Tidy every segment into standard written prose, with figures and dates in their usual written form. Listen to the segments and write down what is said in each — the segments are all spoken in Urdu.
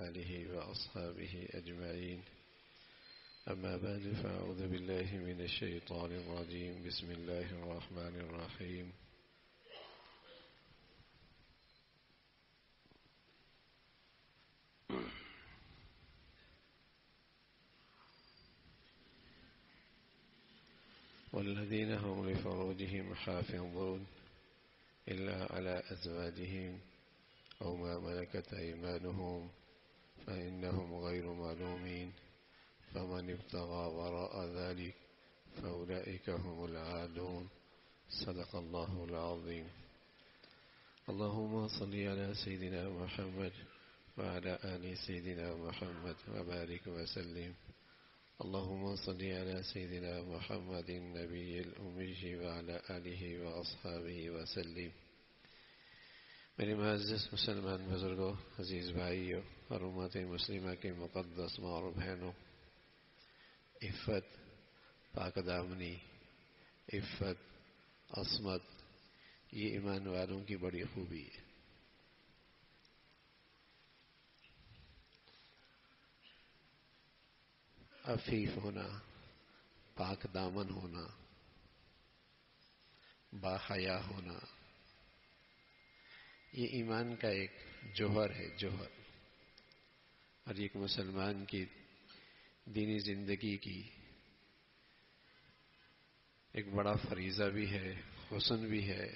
آله وأصحابه أجمعين. أما بعد فأعوذ بالله من الشيطان الرجيم. بسم الله الرحمن الرحيم. والذين هم لفروجهم حافظون إلا على أزواجهم أو ما ملكت أيمانهم فإنهم غير ملومين فمن ابتغى وراء ذلك فأولئك هم العادون. صدق الله العظيم. اللهم صل على سيدنا محمد وعلى آل سيدنا محمد وبارك وسلم. اللهم صل على سيدنا محمد النبي الأمي وعلى آلہ وأصحابہ وسلم. میرے معزز مسلمان بزرگوں، عزیز بھائیوں اور امت مسلمہ کے مقدس ماں اور بہنوں، عفت، پاک دامنی، عفت، عصمت، یہ ایمان والوں کی بڑی خوبی ہے. عفیف ہونا، پاک دامن ہونا، باحیا ہونا، یہ ایمان کا ایک جوہر ہے، جوہر، اور ایک مسلمان کی دینی زندگی کی ایک بڑا فریضہ بھی ہے، حسن بھی ہے.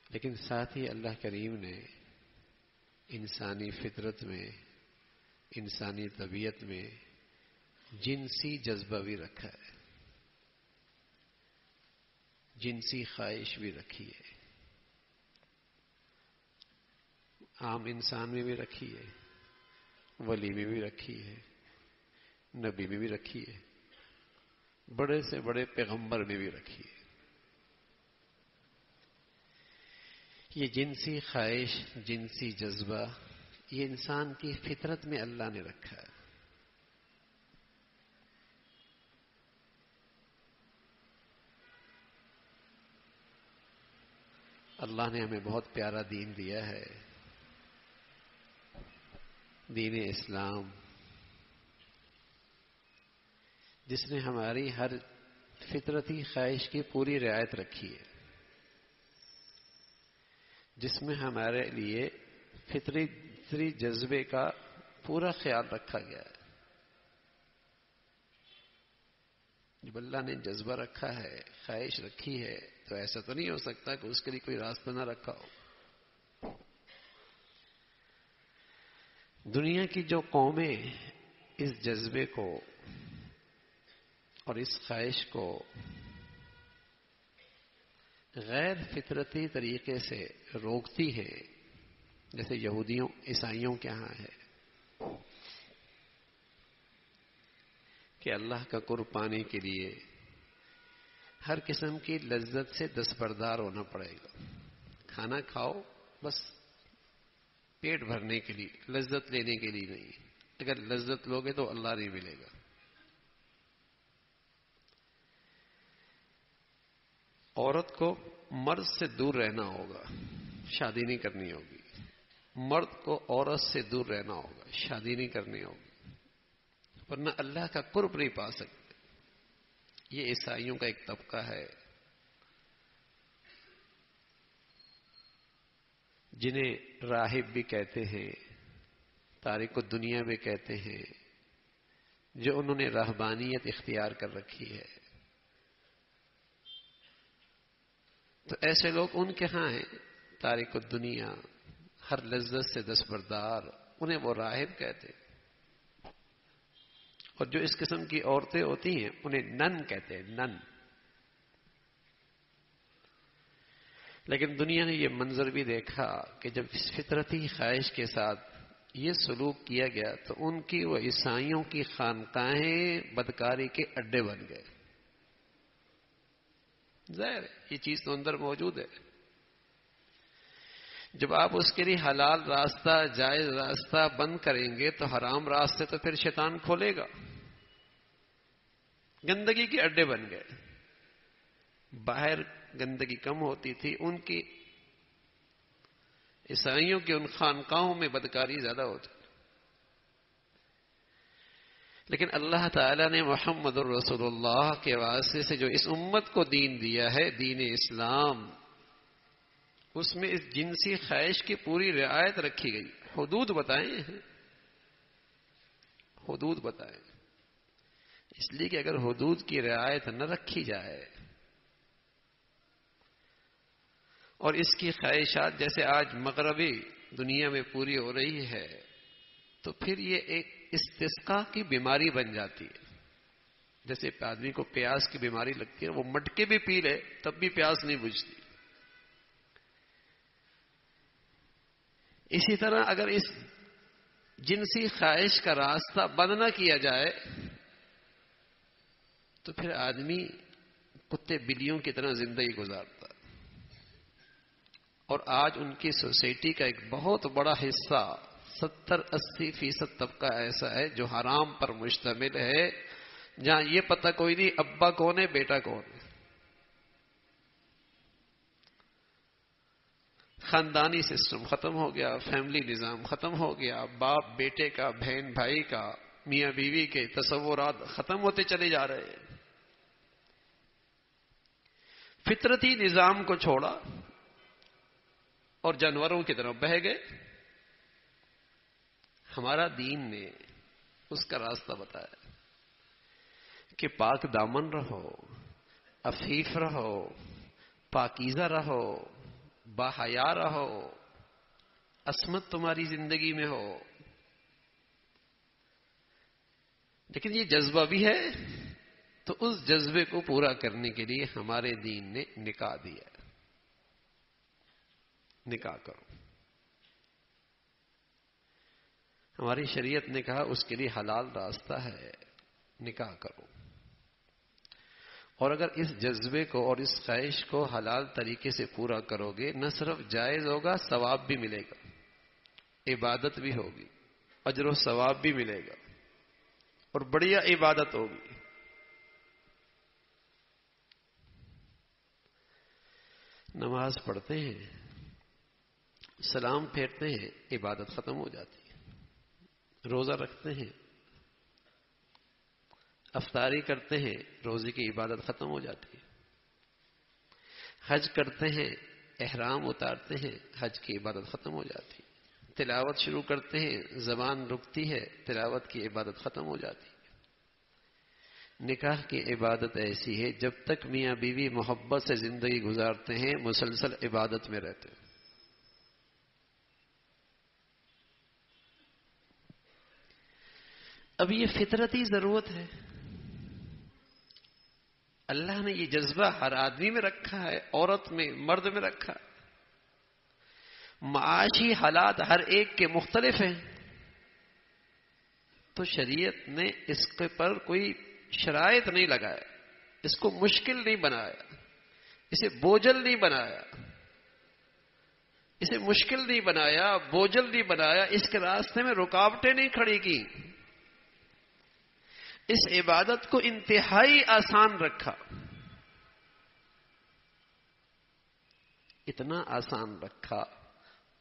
لیکن ساتھ ہی اللہ کریم نے انسانی فطرت میں، انسانی طبیعت میں جنسی جذبہ بھی رکھا ہے، جنسی خواہش بھی رکھی ہے. عام انسان میں بھی رکھی ہے، ولی میں بھی رکھی ہے، نبی میں بھی رکھی ہے، بڑے سے بڑے پیغمبر میں بھی رکھی ہے. یہ جنسی خواہش، جنسی جذبہ، یہ انسان کی فطرت میں اللہ نے رکھا ہے. اللہ نے ہمیں بہت پیارا دین دیا ہے، دین اسلام، جس نے ہماری ہر فطرتی خواہش کی پوری رعایت رکھی ہے، جس میں ہمارے لیے فطری جذبے کا پورا خیال رکھا گیا ہے. جب اللہ نے جذبہ رکھا ہے، خواہش رکھی ہے، تو ایسا تو نہیں ہو سکتا کہ اس کے لیے کوئی راستہ نہ رکھا ہو. دنیا کی جو قومیں اس جذبے کو اور اس خواہش کو غیر فطرتی طریقے سے روکتی ہیں، جیسے یہودیوں عیسائیوں کے ہاں ہے کہ اللہ کا قرب پانے کے لیے ہر قسم کی لذت سے دستبردار ہونا پڑے گا. کھانا کھاؤ بس پیٹ بھرنے کے لیے، لذت لینے کے لیے نہیں. اگر لذت لوگے تو اللہ نہیں ملے گا. عورت کو مرد سے دور رہنا ہوگا، شادی نہیں کرنی ہوگی. مرد کو عورت سے دور رہنا ہوگا، شادی نہیں کرنی ہوگی، ورنہ اللہ کا قرب نہیں پا سکتے. یہ عیسائیوں کا ایک طبقہ ہے جنہیں راہب بھی کہتے ہیں، تارک الدنیا بھی کہتے ہیں، جو انہوں نے رہبانیت اختیار کر رکھی ہے. تو ایسے لوگ ان کے ہاں ہیں، تارک الدنیا، ہر لذت سے دستبردار، انہیں وہ راہب کہتے ہیں. اور جو اس قسم کی عورتیں ہوتی ہیں انہیں نن کہتے ہیں، نن. لیکن دنیا نے یہ منظر بھی دیکھا کہ جب فطرتی خواہش کے ساتھ یہ سلوک کیا گیا تو ان کی وہ عیسائیوں کی خانقاہیں بدکاری کے اڈے بن گئے. ظاہر ہے یہ چیز تو اندر موجود ہے. جب آپ اس کے لیے حلال راستہ، جائز راستہ بند کریں گے تو حرام راستے تو پھر شیطان کھولے گا. گندگی کے اڈے بن گئے. باہر گندگی کم ہوتی تھی، ان کی عیسائیوں کی ان خانقاہوں میں بدکاری زیادہ ہوتی، لیکن اللہ تعالیٰ نے محمد الرسول اللہ کے واسطے سے جو اس امت کو دین دیا ہے، دین اسلام، اس میں اس جنسی خواہش کی پوری رعایت رکھی گئی. حدود بتائیں، حدود بتائیں، اس لیے کہ اگر حدود کی رعایت نہ رکھی جائے اور اس کی خواہشات جیسے آج مغربی دنیا میں پوری ہو رہی ہے، تو پھر یہ ایک استسقاء کی بیماری بن جاتی ہے. جیسے آدمی کو پیاس کی بیماری لگتی ہے، وہ مٹکے بھی پی لے تب بھی پیاس نہیں بجھتی. اسی طرح اگر اس جنسی خواہش کا راستہ بند نہ کیا جائے تو پھر آدمی کتے بلیوں کی طرح زندگی گزارتا. اور آج ان کی سوسائٹی کا ایک بہت بڑا حصہ 70-80% طبقہ ایسا ہے جو حرام پر مشتمل ہے، جہاں یہ پتہ کوئی نہیں ابا کون ہے بیٹا کون ہے. خاندانی سسٹم ختم ہو گیا، فیملی نظام ختم ہو گیا، باپ بیٹے کا، بہن بھائی کا، میاں بیوی کے تصورات ختم ہوتے چلے جا رہے ہیں. فطرتی نظام کو چھوڑا اور جانوروں کی طرف بہہ گئے. ہمارا دین نے اس کا راستہ بتایا کہ پاک دامن رہو، عفیف رہو، پاکیزہ رہو، باحیا رہو، عصمت تمہاری زندگی میں ہو. لیکن یہ جذبہ بھی ہے، تو اس جذبے کو پورا کرنے کے لیے ہمارے دین نے نکاح دیا. نکاح کرو. ہماری شریعت نے کہا اس کے لیے حلال راستہ ہے، نکاح کرو. اور اگر اس جذبے کو اور اس خواہش کو حلال طریقے سے پورا کرو گے، نہ صرف جائز ہوگا، ثواب بھی ملے گا، عبادت بھی ہوگی، اجر و ثواب بھی ملے گا، اور بڑھیا عبادت ہوگی. نماز پڑھتے ہیں، سلام پھیرتے ہیں، عبادت ختم ہو جاتی ہے. روزہ رکھتے ہیں، افطاری کرتے ہیں، روزے کی عبادت ختم ہو جاتی ہے. حج کرتے ہیں، احرام اتارتے ہیں، حج کی عبادت ختم ہو جاتی ہے. تلاوت شروع کرتے ہیں، زبان رکتی ہے، تلاوت کی عبادت ختم ہو جاتی ہے. نکاح کی عبادت ایسی ہے، جب تک میاں بیوی محبت سے زندگی گزارتے ہیں مسلسل عبادت میں رہتے ہیں. اب یہ فطرتی ضرورت ہے. اللہ نے یہ جذبہ ہر آدمی میں رکھا ہے، عورت میں، مرد میں رکھا ہے. معاشی حالات ہر ایک کے مختلف ہیں، تو شریعت نے اس کے پر کوئی شرائط نہیں لگایا، اس کو مشکل نہیں بنایا، اسے بوجھل نہیں بنایا، اسے مشکل نہیں بنایا، بوجھل نہیں بنایا، اس کے راستے میں رکاوٹیں نہیں کھڑی کی. اس عبادت کو انتہائی آسان رکھا. اتنا آسان رکھا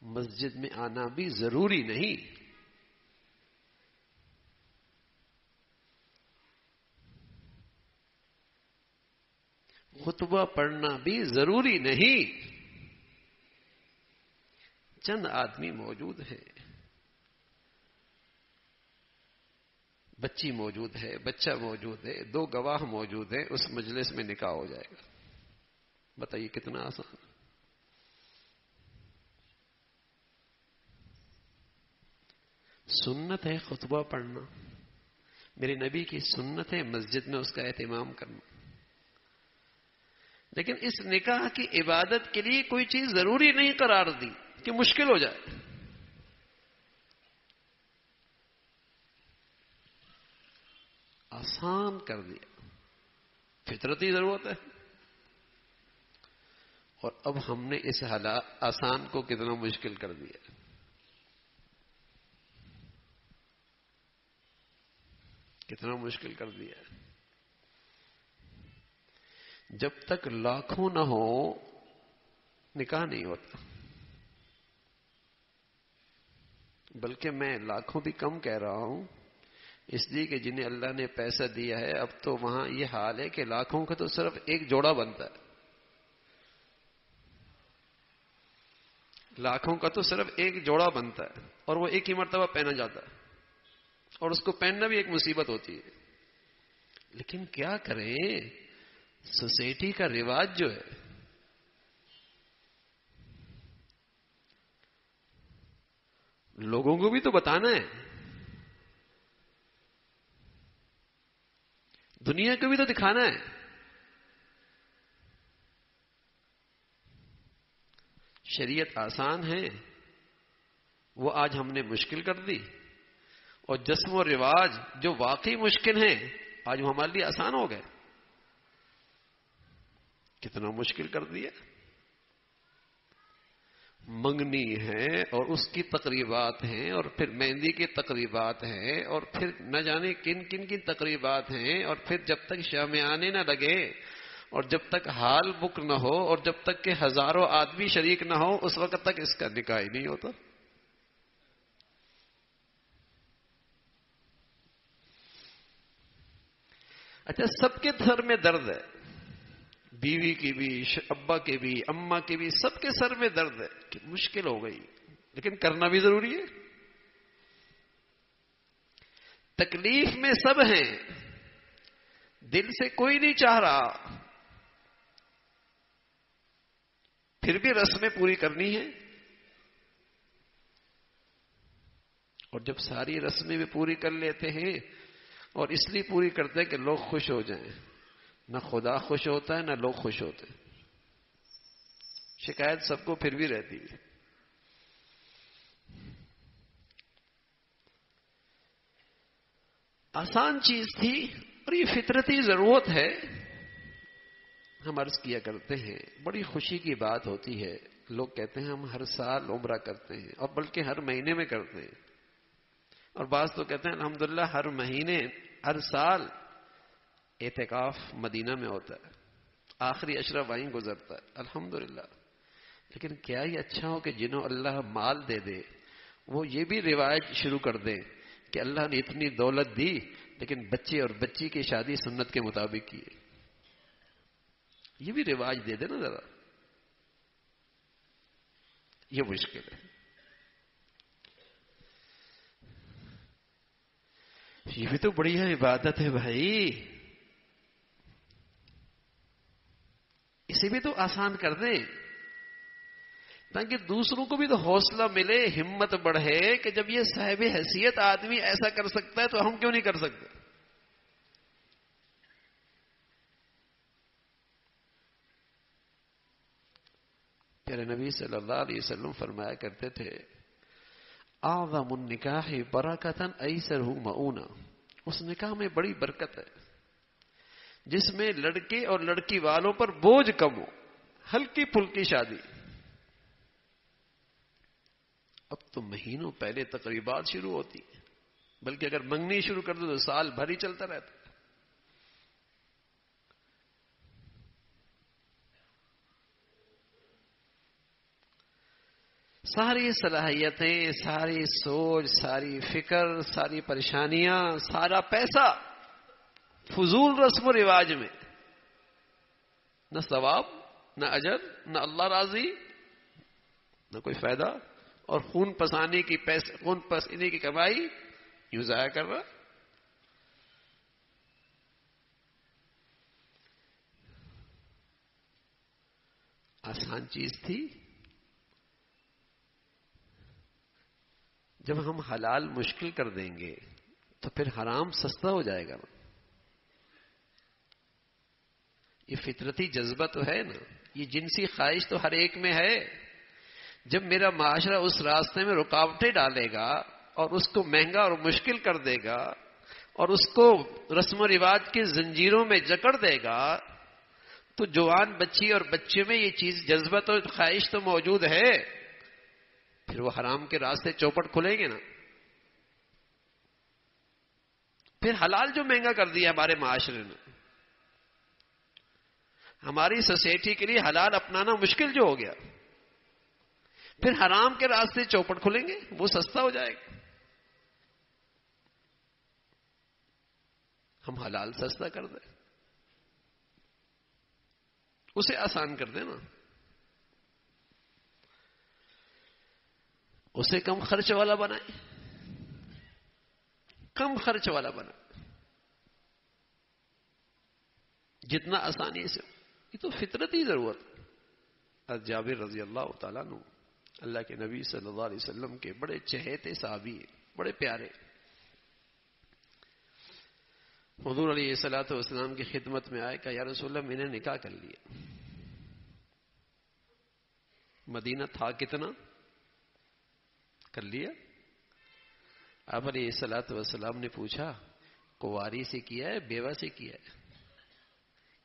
مسجد میں آنا بھی ضروری نہیں. خطبہ پڑھنا بھی ضروری نہیں. چند آدمی موجود ہیں، بچی موجود ہے، بچہ موجود ہے، 2 گواہ موجود ہیں، اس مجلس میں نکاح ہو جائے گا. بتائیے کتنا آسان. سنت ہے خطبہ پڑھنا، میرے نبی کی سنت ہے مسجد میں اس کا اہتمام کرنا. لیکن اس نکاح کی عبادت کے لیے کوئی چیز ضروری نہیں قرار دی کہ مشکل ہو جائے. آسان کر دیا. فطرتی ضرورت ہے. اور اب ہم نے اس آسان کو کتنا مشکل کر دیا. کتنا مشکل کر دیا. جب تک لاکھوں نہ ہو نکاح نہیں ہوتا. بلکہ میں لاکھوں بھی کم کہہ رہا ہوں، اس لیے کہ جنہیں اللہ نے پیسہ دیا ہے اب تو وہاں یہ حال ہے کہ لاکھوں کا تو صرف ایک جوڑا بنتا ہے، لاکھوں کا تو صرف ایک جوڑا بنتا ہے اور وہ ایک ہی مرتبہ پہنا جاتا ہے، اور اس کو پہننا بھی ایک مصیبت ہوتی ہے۔ لیکن کیا کریں، سوسائٹی کا رواج جو ہے، لوگوں کو بھی تو بتانا ہے، دنیا کو بھی تو دکھانا ہے۔ شریعت آسان ہے وہ آج ہم نے مشکل کر دی، اور جسم و رواج جو واقعی مشکل ہیں آج وہ ہمارے لیے آسان ہو گئے۔ کتنا مشکل کر دیا، منگنی ہے اور اس کی تقریبات ہیں، اور پھر مہندی کی تقریبات ہیں، اور پھر نہ جانے کن کن کی تقریبات ہیں، اور پھر جب تک شامیانے نہ لگے اور جب تک ہال بک نہ ہو اور جب تک کہ ہزاروں آدمی شریک نہ ہو اس وقت تک اس کا نکاح ہی نہیں ہوتا۔ اچھا، سب کے سر میں درد ہے، بیوی کی بھی، ابا کے بھی، اماں کے بھی، سب کے سر میں درد ہے کہ مشکل ہو گئی، لیکن کرنا بھی ضروری ہے۔ تکلیف میں سب ہیں، دل سے کوئی نہیں چاہ رہا، پھر بھی رسمیں پوری کرنی ہے۔ اور جب ساری رسمیں بھی پوری کر لیتے ہیں، اور اس لیے پوری کرتے ہیں کہ لوگ خوش ہو جائیں، نہ خدا خوش ہوتا ہے نہ لوگ خوش ہوتے ہیں، شکایت سب کو پھر بھی رہتی ہے۔ آسان چیز تھی اور یہ فطرتی ضرورت ہے۔ ہم عرض کیا کرتے ہیں، بڑی خوشی کی بات ہوتی ہے، لوگ کہتے ہیں ہم ہر سال عمرہ کرتے ہیں، اور بلکہ ہر مہینے میں کرتے ہیں، اور بعض تو کہتے ہیں الحمدللہ ہر مہینے ہر سال اعتکاف مدینہ میں ہوتا ہے، آخری عشرہ وہیں گزرتا ہے، الحمدللہ۔ لیکن کیا یہ اچھا ہو کہ جنہوں اللہ مال دے دے وہ یہ بھی روایت شروع کر دیں کہ اللہ نے اتنی دولت دی لیکن بچے اور بچی کی شادی سنت کے مطابق کی ہے، یہ بھی رواج دے دے نا ذرا، یہ مشکل ہے۔ یہ بھی تو بڑھیا عبادت ہے بھائی، اسے بھی تو آسان کر دیں تاکہ دوسروں کو بھی تو حوصلہ ملے، ہمت بڑھے کہ جب یہ صاحب حیثیت آدمی ایسا کر سکتا ہے تو ہم کیوں نہیں کر سکتے۔ پیارے نبی صلی اللہ علیہ وسلم فرمایا کرتے تھے، اعظم النکاح برکۃ ایسرہ مؤونہ، اس نکاح میں بڑی برکت ہے جس میں لڑکے اور لڑکی والوں پر بوجھ کم ہو، ہلکی پھلکی شادی۔ اب تو مہینوں پہلے تقریبات شروع ہوتی ہیں، بلکہ اگر منگنی شروع کر دو تو سال بھر ہی چلتا رہتا ہے۔ ساری صلاحیتیں، ساری سوچ، ساری فکر، ساری پریشانیاں، سارا پیسہ فضول رسم و رواج میں، نہ ثواب، نہ اجر، نہ اللہ راضی، نہ کوئی فائدہ، اور خون پسینے کی کمائی یوں ضائع کر رہا۔ آسان چیز تھی، جب ہم حلال مشکل کر دیں گے تو پھر حرام سستا ہو جائے گا۔ یہ فطرتی جذبہ تو ہے نا، یہ جنسی خواہش تو ہر ایک میں ہے۔ جب میرا معاشرہ اس راستے میں رکاوٹیں ڈالے گا اور اس کو مہنگا اور مشکل کر دے گا اور اس کو رسم و رواج کی زنجیروں میں جکڑ دے گا تو جوان بچی اور بچے میں یہ چیز جذبہ تو خواہش تو موجود ہے، پھر وہ حرام کے راستے چوپٹ کھلیں گے نا۔ پھر حلال جو مہنگا کر دیا ہمارے معاشرے نے، ہماری سوسائٹی کے لیے حلال اپنانا مشکل جو ہو گیا، پھر حرام کے راستے چوپٹ کھلیں گے، وہ سستا ہو جائے گا. ہم حلال سستا کر دیں، اسے آسان کر دیں نا، اسے کم خرچ والا بنائیں، کم خرچ والا بنائیں جتنا آسانی سے. یہ تو فطرتی ضرورت. جابر رضی اللہ تعالیٰ عنہ اللہ کے نبی صلی اللہ علیہ وسلم کے بڑے چہیتے صحابی، بڑے پیارے. حضور علیہ الصلوۃ والسلام کی خدمت میں آئے، کہا یا رسول اللہ میں نے نکاح کر لیا. مدینہ تھا کتنا، کر لیا. آپ علیہ الصلوۃ والسلام نے پوچھا کواری سے کیا ہے بیوہ سے کیا ہے؟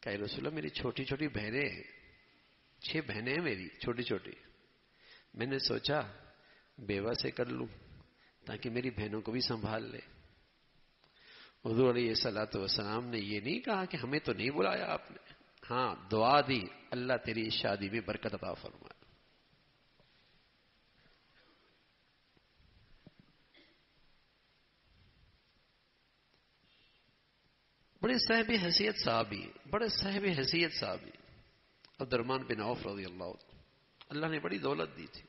کہا یا رسول اللہ میری چھوٹی چھوٹی بہنیں ہیں، 6 بہنیں ہیں میری چھوٹی چھوٹی، میں نے سوچا بیوہ سے کر لوں تاکہ میری بہنوں کو بھی سنبھال لے. حضور علیہ الصلوۃ والسلام نے یہ نہیں کہا کہ ہمیں تو نہیں بلایا آپ نے، ہاں دعا دی اللہ تیری شادی میں برکت عطا فرمائے. بڑے صاحب حیثیت صحابی، بڑے صاحب حیثیت صحابی عبدالرحمن بن عوف رضی اللہ عنہ. اللہ نے بڑی دولت دی تھی،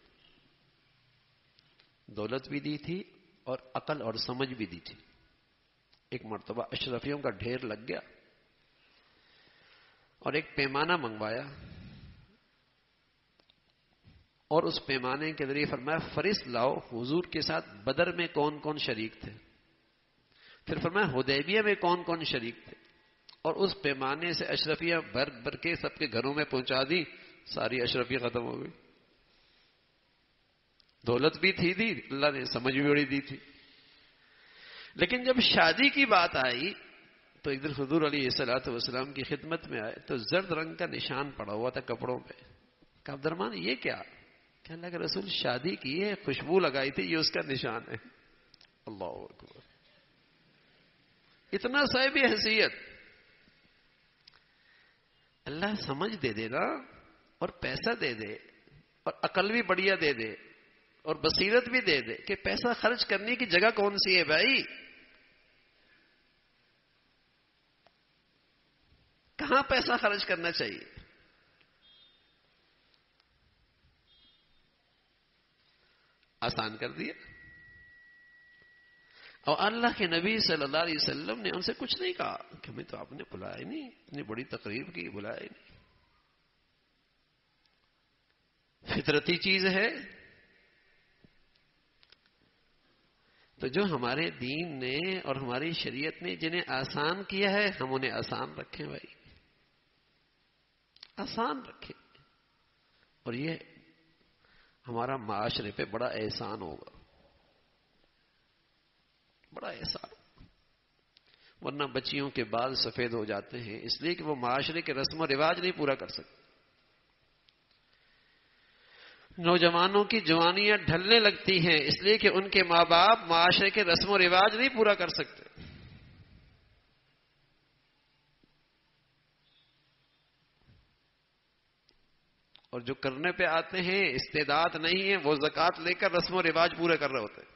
دولت بھی دی تھی اور عقل اور سمجھ بھی دی تھی. ایک مرتبہ اشرفیوں کا ڈھیر لگ گیا اور ایک پیمانہ منگوایا اور اس پیمانے کے ذریعے فرمایا فہرست لاؤ حضور کے ساتھ بدر میں کون کون شریک تھے، پھر فرمایا حدیبیہ میں کون کون شریک تھے، اور اس پیمانے سے اشرفیہ بھر بھر کے سب کے گھروں میں پہنچا دی. ساری اشرفیہ ختم ہو گئی. دولت بھی تھی دی، اللہ نے سمجھ بھی بڑی دی تھی. لیکن جب شادی کی بات آئی تو ایک دن حضور علیہ الصلوۃ والسلام کی خدمت میں آئے تو زرد رنگ کا نشان پڑا ہوا تھا کپڑوں پہ. کہا عبدالرحمن یہ کیا؟ کہ اللہ کے رسول شادی کی ہے، خوشبو لگائی تھی، یہ اس کا نشان ہے. اللہ اکبر. اتنا صاحب حیثیت. اللہ سمجھ دے دے نا، اور پیسہ دے دے، اور عقل بھی بڑھیا دے دے، اور بصیرت بھی دے دے کہ پیسہ خرچ کرنے کی جگہ کون سی ہے بھائی، کہاں پیسہ خرچ کرنا چاہیے. آسان کر دیا. اور اللہ کے نبی صلی اللہ علیہ وسلم نے ان سے کچھ نہیں کہا کہ ہمیں تو آپ نے بلایا ہی نہیں، اتنی بڑی تقریب کی، بلایا ہی نہیں. فطرتی چیز ہے. تو جو ہمارے دین نے اور ہماری شریعت نے جنہیں آسان کیا ہے ہم انہیں آسان رکھیں بھائی، آسان رکھیں. اور یہ ہمارا معاشرے پہ بڑا احسان ہوگا، بڑا احسان. ورنہ بچیوں کے بال سفید ہو جاتے ہیں اس لیے کہ وہ معاشرے کے رسم و رواج نہیں پورا کر سکتے. نوجوانوں کی جوانیاں ڈھلنے لگتی ہیں اس لیے کہ ان کے ماں باپ معاشرے کے رسم و رواج نہیں پورا کر سکتے. اور جو کرنے پہ آتے ہیں استعداد نہیں ہے، وہ زکوٰۃ لے کر رسم و رواج پورے کر رہے ہوتے ہیں.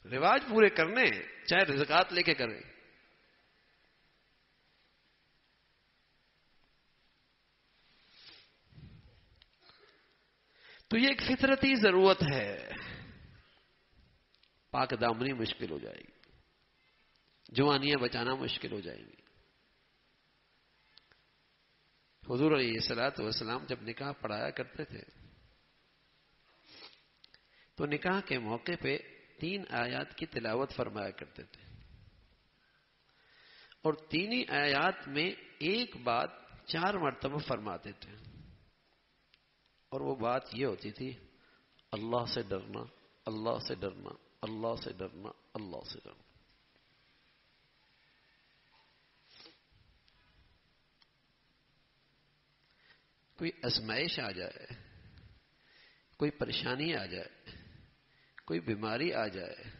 رواج پورے کرنے چاہے زکوٰۃ لے کے کریں. تو یہ ایک فطرتی ضرورت ہے. پاک دامنی مشکل ہو جائے گی، جوانیاں بچانا مشکل ہو جائیں گی. حضور علیہ الصلوۃ والسلام جب نکاح پڑھایا کرتے تھے تو نکاح کے موقع پہ 3 آیات کی تلاوت فرمایا کرتے تھے، اور 3 آیات میں ایک بات 4 مرتبہ فرماتے تھے. اور وہ بات یہ ہوتی تھی اللہ سے ڈرنا، اللہ سے ڈرنا، اللہ سے ڈرنا، اللہ سے ڈرنا. کوئی آزمائش آ جائے، کوئی پریشانی آ جائے، کوئی بیماری آ جائے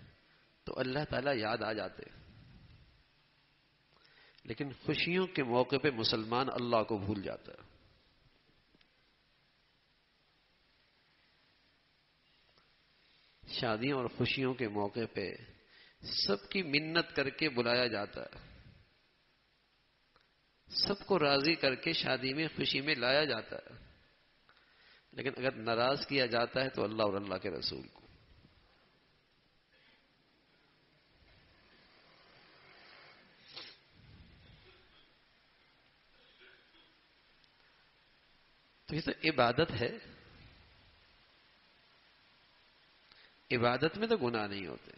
تو اللہ تعالیٰ یاد آ جاتے. لیکن خوشیوں کے موقع پہ مسلمان اللہ کو بھول جاتا ہے. شادیوں اور خوشیوں کے موقع پہ سب کی منت کر کے بلایا جاتا ہے، سب کو راضی کر کے شادی میں خوشی میں لایا جاتا ہے، لیکن اگر ناراض کیا جاتا ہے تو اللہ اور اللہ کے رسول کو. تو یہ تو عبادت ہے. عبادت میں تو گناہ نہیں ہوتے.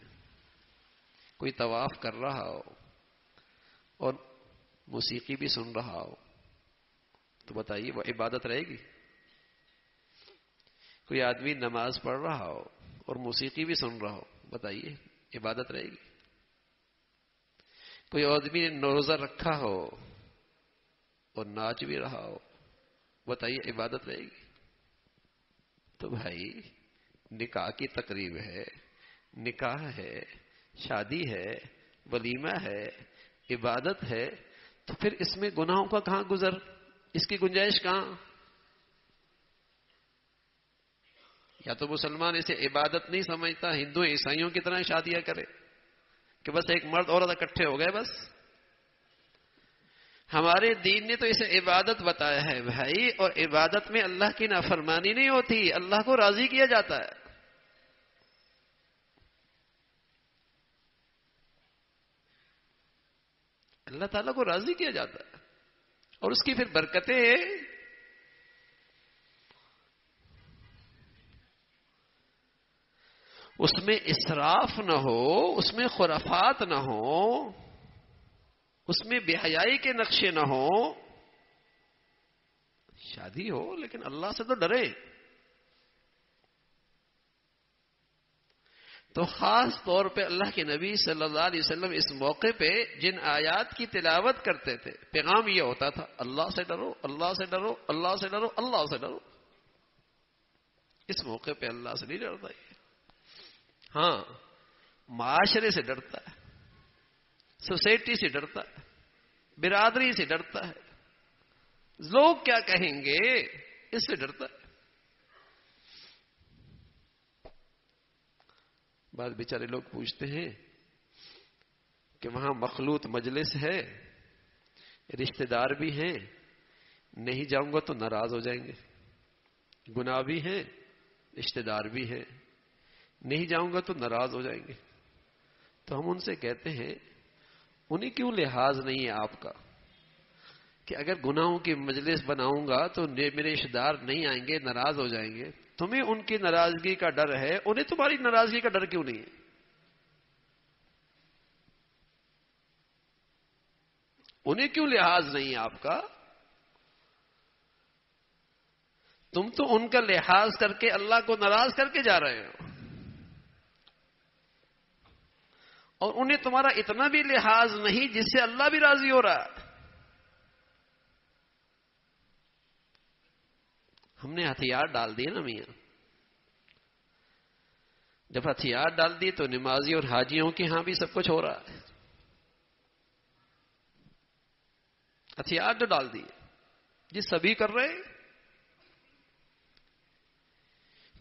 کوئی طواف کر رہا ہو اور موسیقی بھی سن رہا ہو تو بتائیے وہ عبادت رہے گی؟ کوئی آدمی نماز پڑھ رہا ہو اور موسیقی بھی سن رہا ہو، بتائیے عبادت رہے گی؟ کوئی آدمی نے روزہ رکھا ہو اور ناچ بھی رہا ہو، بتائیے عبادت رہے گی؟ تو بھائی نکاح کی تقریب ہے، نکاح ہے، شادی ہے، ولیمہ ہے، عبادت ہے، تو پھر اس میں گناہوں کا کہاں گزر، اس کی گنجائش کہاں؟ یا تو مسلمان اسے عبادت نہیں سمجھتا، ہندو عیسائیوں کی طرح شادیاں کرے کہ بس ایک مرد عورت اکٹھے ہو گئے بس. ہمارے دین نے تو اسے عبادت بتایا ہے بھائی، اور عبادت میں اللہ کی نافرمانی نہیں ہوتی، اللہ کو راضی کیا جاتا ہے. اللہ تعالیٰ کو راضی کیا جاتا ہے اور اس کی پھر برکتیں. اس میں اسراف نہ ہو، اس میں خرافات نہ ہو، اس میں بے حیائی کے نقشے نہ ہو. شادی ہو لیکن اللہ سے تو ڈرے. تو خاص طور پہ اللہ کے نبی صلی اللہ علیہ وسلم اس موقع پہ جن آیات کی تلاوت کرتے تھے پیغام یہ ہوتا تھا: اللہ سے ڈرو، اللہ سے ڈرو، اللہ سے ڈرو، اللہ سے ڈرو. اس موقع پہ اللہ سے نہیں ڈرتا یہ. ہاں معاشرے سے ڈرتا ہے، سوسائٹی سے ڈرتا ہے، برادری سے ڈرتا ہے، لوگ کیا کہیں گے اس سے ڈرتا ہے. بعض بیچارے لوگ پوچھتے ہیں کہ وہاں مخلوط مجلس ہے، رشتہ دار بھی ہیں، نہیں جاؤں گا تو ناراض ہو جائیں گے، گناہ بھی ہیں، رشتہ دار بھی ہیں، نہیں جاؤں گا تو ناراض ہو جائیں گے. تو ہم ان سے کہتے ہیں انہیں کیوں لحاظ نہیں ہے آپ کا کہ اگر گناہوں کی مجلس بناؤں گا تو میرے رشتہ دار نہیں آئیں گے، ناراض ہو جائیں گے. تمہیں ان کی ناراضگی کا ڈر ہے، انہیں تمہاری ناراضگی کا ڈر کیوں نہیں ہے؟ انہیں کیوں لحاظ نہیں آپ کا؟ تم تو ان کا لحاظ کر کے اللہ کو ناراض کر کے جا رہے ہو، اور انہیں تمہارا اتنا بھی لحاظ نہیں جس سے اللہ بھی راضی ہو رہا ہے. ہم نے ہتھیار ڈال دیے نا میاں. جب ہتھیار ڈال دیے تو نمازی اور حاجیوں کے ہاں بھی سب کچھ ہو رہا ہے. ہتھیار جو ڈال دیے جی سبھی کر رہے ہیں.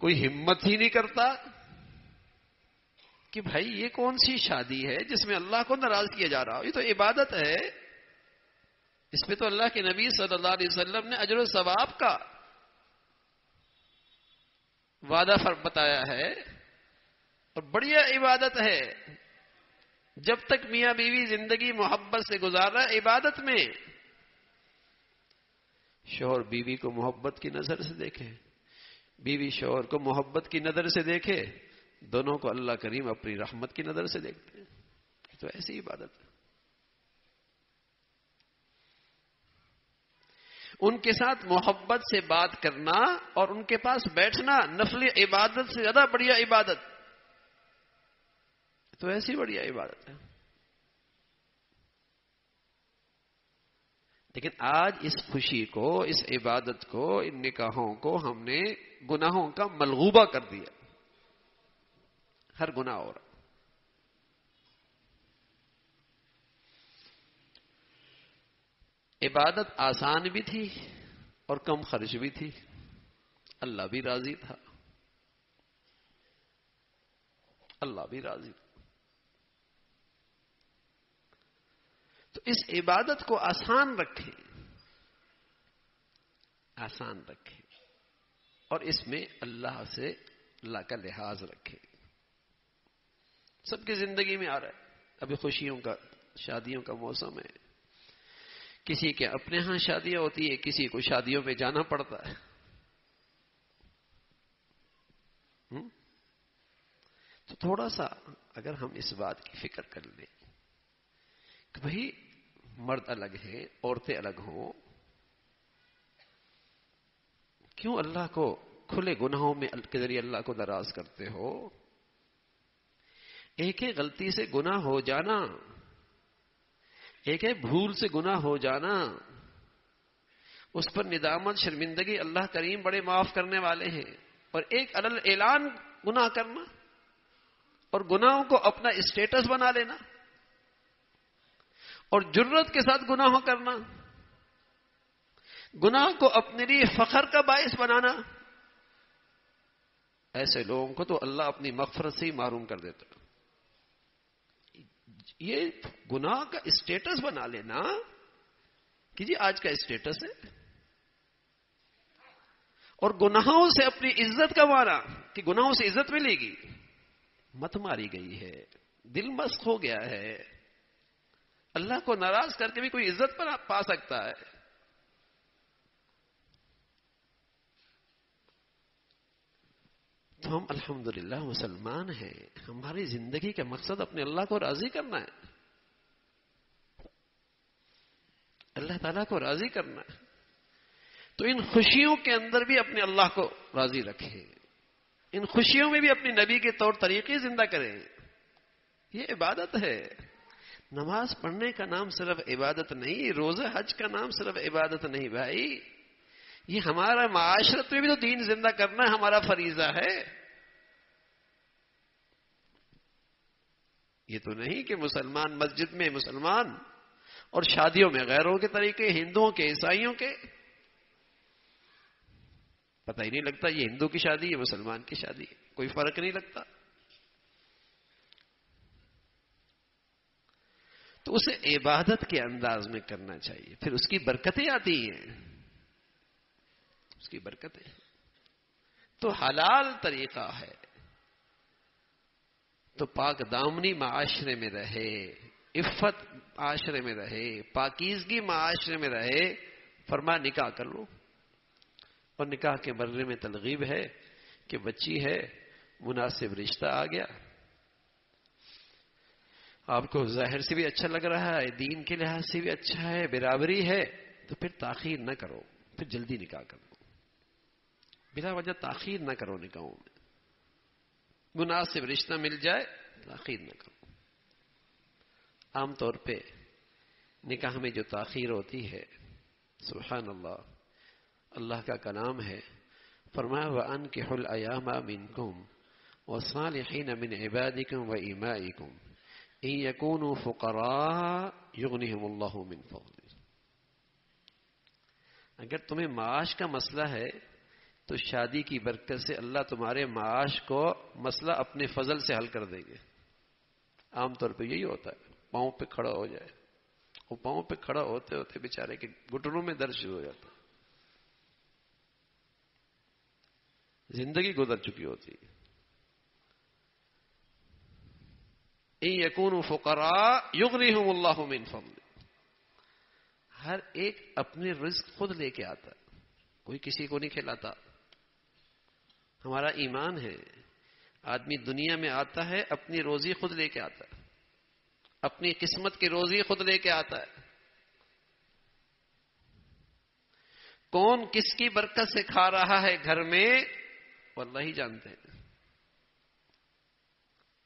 کوئی ہمت ہی نہیں کرتا کہ بھائی یہ کون سی شادی ہے جس میں اللہ کو ناراض کیا جا رہا ہو؟ یہ تو عبادت ہے، اس پہ تو اللہ کے نبی صلی اللہ علیہ وسلم نے اجر و ثواب کا وعدہ بتایا ہے، اور بڑھیا عبادت ہے. جب تک میاں بیوی زندگی محبت سے گزار رہا ہے عبادت میں. شوہر بیوی کو محبت کی نظر سے دیکھے، بیوی شوہر کو محبت کی نظر سے دیکھے، دونوں کو اللہ کریم اپنی رحمت کی نظر سے دیکھتے ہیں. تو ایسی عبادت ہے. ان کے ساتھ محبت سے بات کرنا اور ان کے پاس بیٹھنا نفل عبادت سے زیادہ بڑھیا عبادت. تو ایسی بڑھیا عبادت ہے. لیکن آج اس خوشی کو، اس عبادت کو، ان نکاحوں کو ہم نے گناہوں کا ملغوبہ کر دیا. ہر گناہ ہو رہا. عبادت آسان بھی تھی اور کم خرچ بھی تھی، اللہ بھی راضی تھا. اللہ بھی راضی. تو اس عبادت کو آسان رکھیں، آسان رکھیں، اور اس میں اللہ سے اللہ کا لحاظ رکھیں. سب کی زندگی میں آ رہا ہے، ابھی خوشیوں کا، شادیوں کا موسم ہے. کسی کے اپنے ہاں شادیاں ہوتی ہے، کسی کو شادیوں میں جانا پڑتا ہے. تو تھوڑا سا اگر ہم اس بات کی فکر کر لیں کہ بھئی مرد الگ ہیں، عورتیں الگ ہوں، کیوں اللہ کو کھلے گناہوں میں کے ذریعے اللہ کو ناراض کرتے ہو؟ ایک ہے غلطی سے گناہ ہو جانا، ایک ہے بھول سے گناہ ہو جانا، اس پر ندامت شرمندگی اللہ کریم بڑے معاف کرنے والے ہیں. اور ایک علل اعلان گناہ کرنا اور گناہوں کو اپنا اسٹیٹس بنا لینا اور جرت کے ساتھ گناہوں کرنا، گناہ کو اپنے لیے فخر کا باعث بنانا، ایسے لوگوں کو تو اللہ اپنی مغفرت سے ہی محروم کر دیتا. یہ گناہ کا اسٹیٹس بنا لینا کہ جی آج کا اسٹیٹس ہے، اور گناہوں سے اپنی عزت کمانا کہ گناہوں سے عزت ملے گی. مت ماری گئی ہے، دل مسخ ہو گیا ہے. اللہ کو ناراض کر کے بھی کوئی عزت پر پا سکتا ہے؟ تو ہم الحمدللہ مسلمان ہیں. ہماری زندگی کا مقصد اپنے اللہ کو راضی کرنا ہے، اللہ تعالیٰ کو راضی کرنا ہے. تو ان خوشیوں کے اندر بھی اپنے اللہ کو راضی رکھیں، ان خوشیوں میں بھی اپنے نبی کے طور طریقے زندہ کریں. یہ عبادت ہے. نماز پڑھنے کا نام صرف عبادت نہیں، روزہ حج کا نام صرف عبادت نہیں بھائی. یہ ہمارا معاشرت میں بھی تو دین زندہ کرنا ہمارا فریضہ ہے. یہ تو نہیں کہ مسلمان مسجد میں مسلمان اور شادیوں میں غیروں کے طریقے، ہندوؤں کے، عیسائیوں کے. پتہ ہی نہیں لگتا یہ ہندو کی شادی ہے، مسلمان کی شادی ہے، کوئی فرق نہیں لگتا. تو اسے عبادت کے انداز میں کرنا چاہیے، پھر اس کی برکتیں آتی ہیں. اس کی برکتیں تو حلال طریقہ ہے تو پاک دامنی معاشرے میں رہے، عفت معاشرے میں رہے، پاکیزگی معاشرے میں رہے. فرما نکاح کر لو. اور نکاح کے مرنے میں ترغیب ہے کہ بچی ہے، مناسب رشتہ آ گیا، آپ کو ظاہر سے بھی اچھا لگ رہا ہے، دین کے لحاظ سے بھی اچھا ہے، برابری ہے، تو پھر تاخیر نہ کرو، پھر جلدی نکاح کر لو. بلا وجہ تاخیر نہ کرو نکاحوں میں. مناسب رشتہ مل جائے تاخیر نہ کرو. عام طور پہ نکاح میں جو تاخیر ہوتی ہے، سبحان اللہ، اللہ کا کلام ہے، فرمایا وَأَنكِحُوا الْأَيَامَ مِنكُمْ وَالصَّالِحِينَ مِنْ عِبَادِكُمْ وَإِمَائِكُمْ إِن يَكُونُوا فُقَرَاءَ يُغْنِهِمُ اللَّهُ مِنْ فَضْلِهِ. اگر تمہیں معاش کا مسئلہ ہے تو شادی کی برکت سے اللہ تمہارے معاش کو مسئلہ اپنے فضل سے حل کر دیں گے. عام طور پہ یہی ہوتا ہے، پاؤں پہ کھڑا ہو جائے، وہ پاؤں پہ کھڑا ہوتے ہوتے بیچارے کے گھٹنوں میں درد شروع ہو جاتا، زندگی گزر چکی ہوتی. ان یکونوا فقراء یغنیہم اللہ من فضلہ. ہر ایک اپنے رزق خود لے کے آتا ہے، کوئی کسی کو نہیں کھلاتا. ہمارا ایمان ہے، آدمی دنیا میں آتا ہے اپنی روزی خود لے کے آتا ہے، اپنی قسمت کی روزی خود لے کے آتا ہے. کون کس کی برکت سے کھا رہا ہے گھر میں واللہ ہی جانتے ہیں.